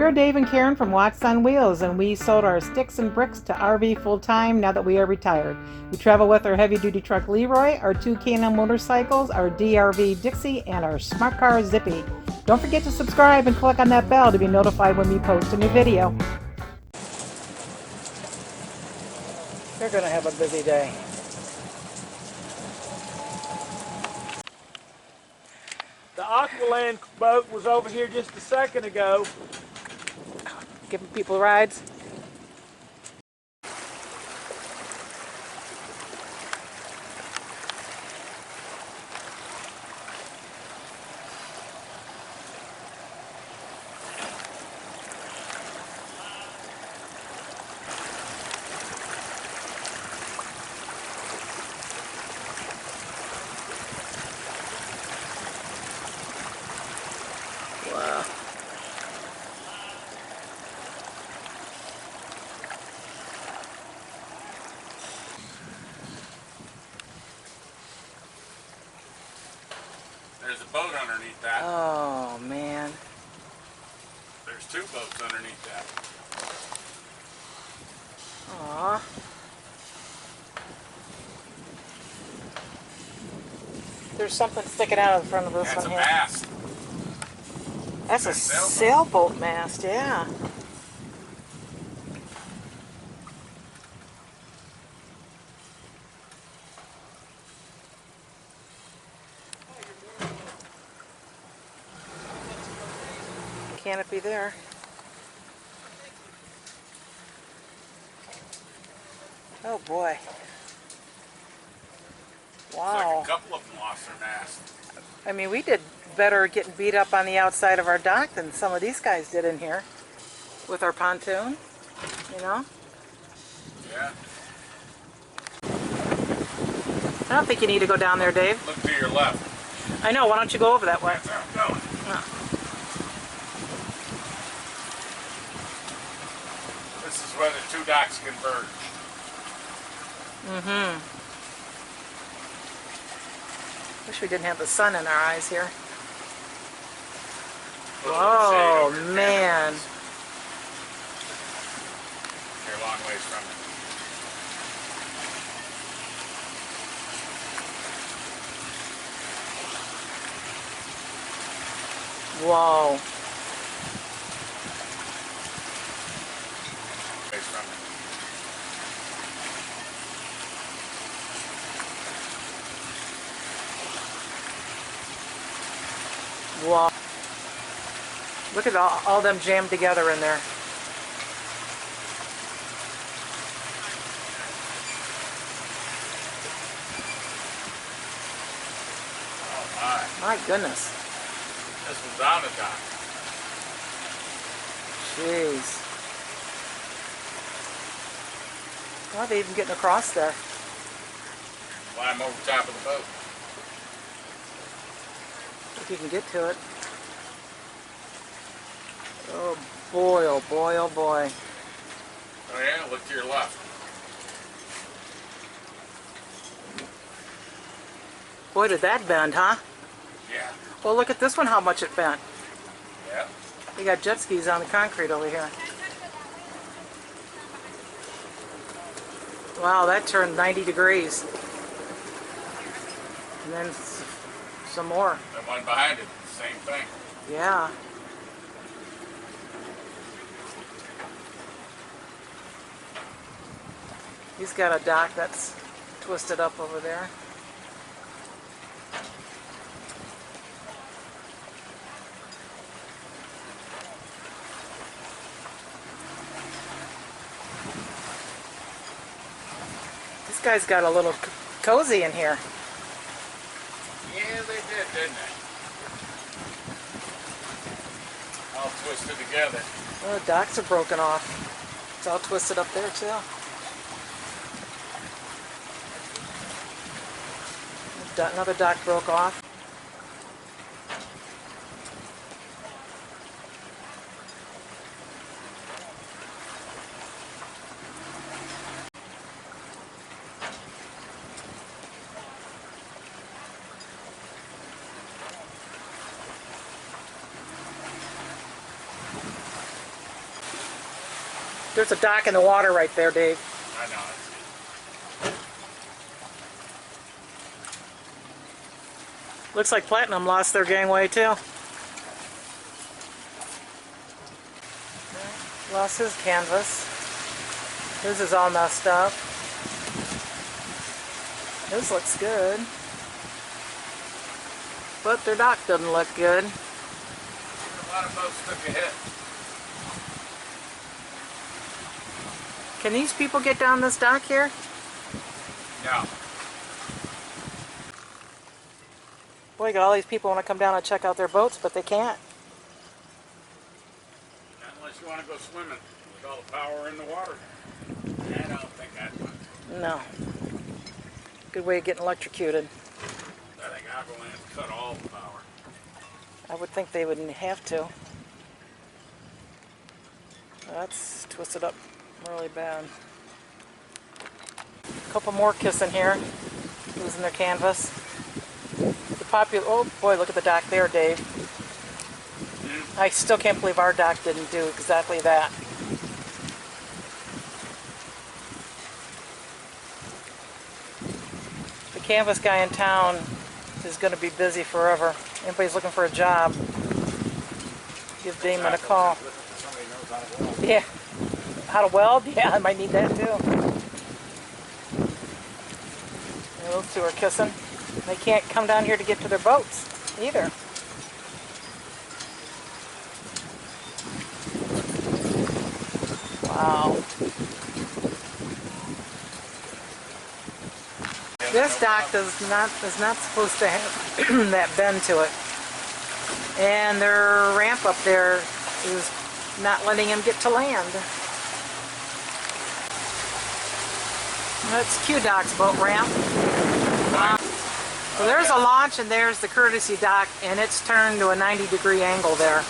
We're Dave and Karen from Wax on Wheels, and we sold our sticks and bricks to RV full-time now that we are retired. We travel with our heavy-duty truck Leroy, our 2 K&N motorcycles, our DRV Dixie, and our smart car Zippy. Don't forget to subscribe and click on that bell to be notified when we post a new video. They're going to have a busy day. The Aqualand boat was over here just a second ago. Giving people rides. Wow. There's a boat underneath that. Oh, man. There's 2 boats underneath that. Aw. There's something sticking out in front of this That's one a here. mast. That's a sailboat mast, yeah. Canopy there. Oh boy. Wow. Like a couple of them lost their mast. I mean, we did better getting beat up on the outside of our dock than some of these guys did in here with our pontoon, you know? Yeah. I don't think you need to go down there, Dave. Look to your left. I know, why don't you go over that way? That's where I'm going. Oh. This is where the 2 docks converge. Mm-hmm. Wish we didn't have the sun in our eyes here. Oh, man. You're a long ways from it. Whoa. Ways from it. Wow. Look at all them jammed together in there. Oh my. My goodness. This was on the dock. Jeez. How are they even getting across there? Climb over top of the boat. If you can get to it. Oh boy, oh boy, oh boy. Oh yeah, look to your left. Boy, did that bend, huh? Yeah. Well, look at this one, how much it bent. Yeah. We got jet skis on the concrete over here. Wow, that turned 90 degrees. And then some more. The one behind it, same thing. Yeah. He's got a dock that's twisted up over there. This guy's got a little cozy in here. Yeah, they did, didn't they? All twisted together. Oh, the docks are broken off. It's all twisted up there too. Another dock broke off. There's a dock in the water right there, Dave. I know. Looks like Platinum lost their gangway too. Lost his canvas. His is all messed up. His looks good. But their dock doesn't look good. A lot of boats took a hit. Can these people get down this dock here? No. Boy, got all these people want to come down and check out their boats, but they can't. Not unless you want to go swimming with all the power in the water. I don't think I'd want to. No. Good way of getting electrocuted. I think Aqualand cut all the power. I would think they wouldn't have to. That's twisted up really bad. A couple more kissing here, losing their canvas. The popular, oh boy, look at the dock there, Dave. I still can't believe our dock didn't do exactly that. The canvas guy in town is going to be busy forever. Anybody's looking for a job, give Damon a call. Somebody knows how to weld. Yeah. How to weld? Yeah, I might need that too. And those two are kissing. They can't come down here to get to their boats either. Wow. This dock is not supposed to have that bend to it. And their ramp up there is not letting him get to land. That's Q-Dock's boat ramp. So there's a launch and there's the courtesy dock, and it's turned to a 90-degree angle there.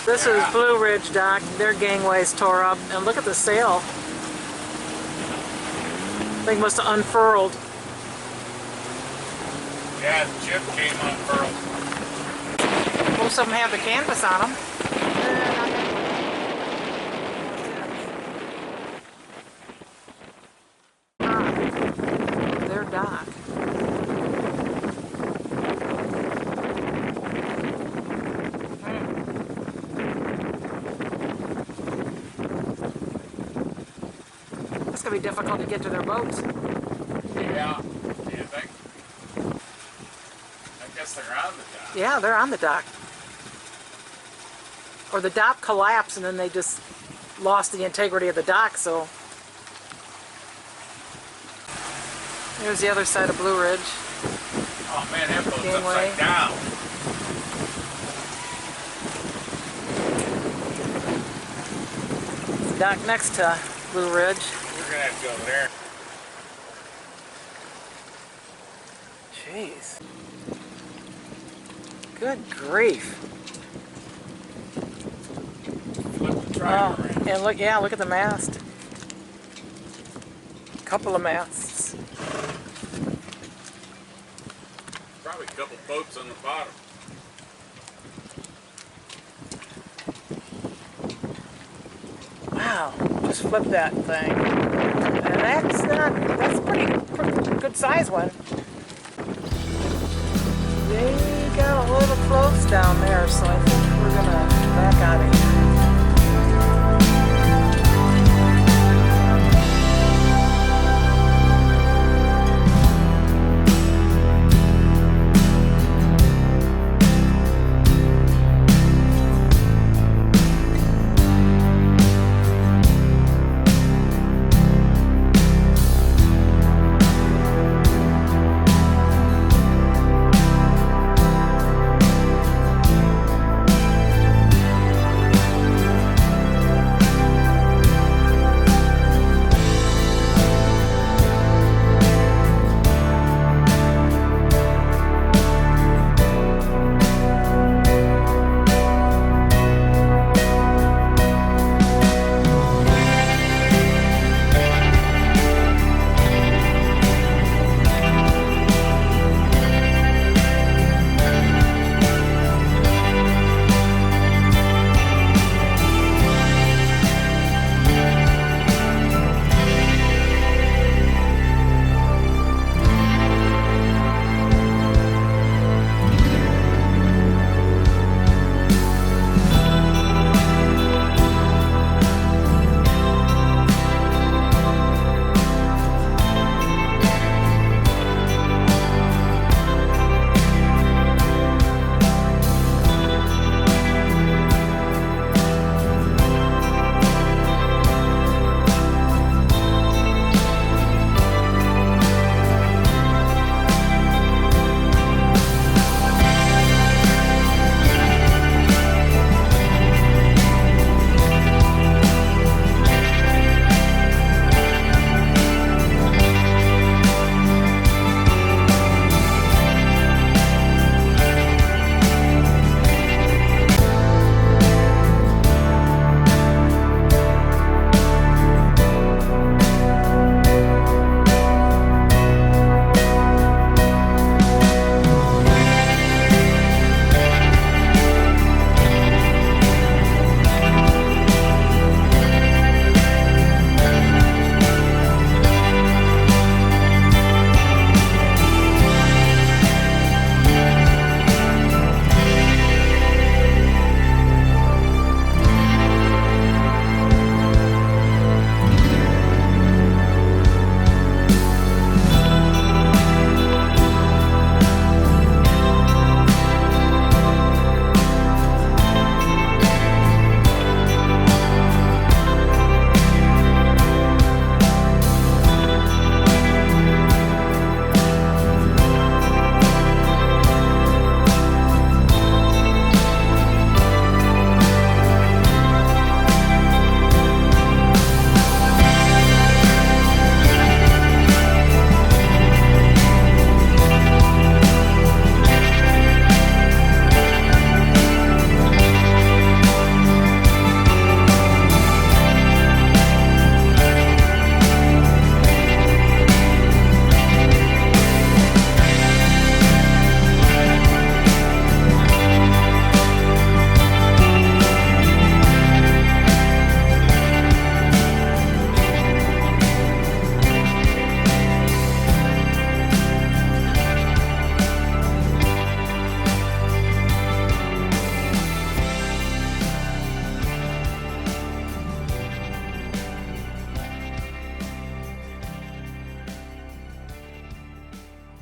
This is Blue Ridge Dock. Their gangway's tore up, and look at the sail. Thing must have unfurled. Yeah, the jib came unfurled. Most of them have the canvas on them. Their dock. It's going to be difficult to get to their boats. Yeah. Do you think? I guess they're on the dock. Yeah, they're on the dock. Or the dock collapsed and then they just lost the integrity of the dock, so. Here's the other side of Blue Ridge. Oh man, that boat's Gangway. upside down. Dock next to Blue Ridge. We're gonna have to go over there. Jeez. Good grief. Flip the triangle Oh, around. and look, yeah, look at the mast. Couple of masts. Probably a couple boats on the bottom. Wow, just flip that thing. And that's a pretty good size one. They got a little close down there, so I think we're gonna back out of here.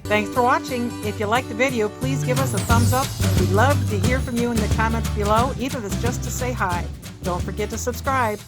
Thanks for watching. If you liked the video, please give us a thumbs up. We'd love to hear from you in the comments below, even if it's just to say hi. Don't forget to subscribe.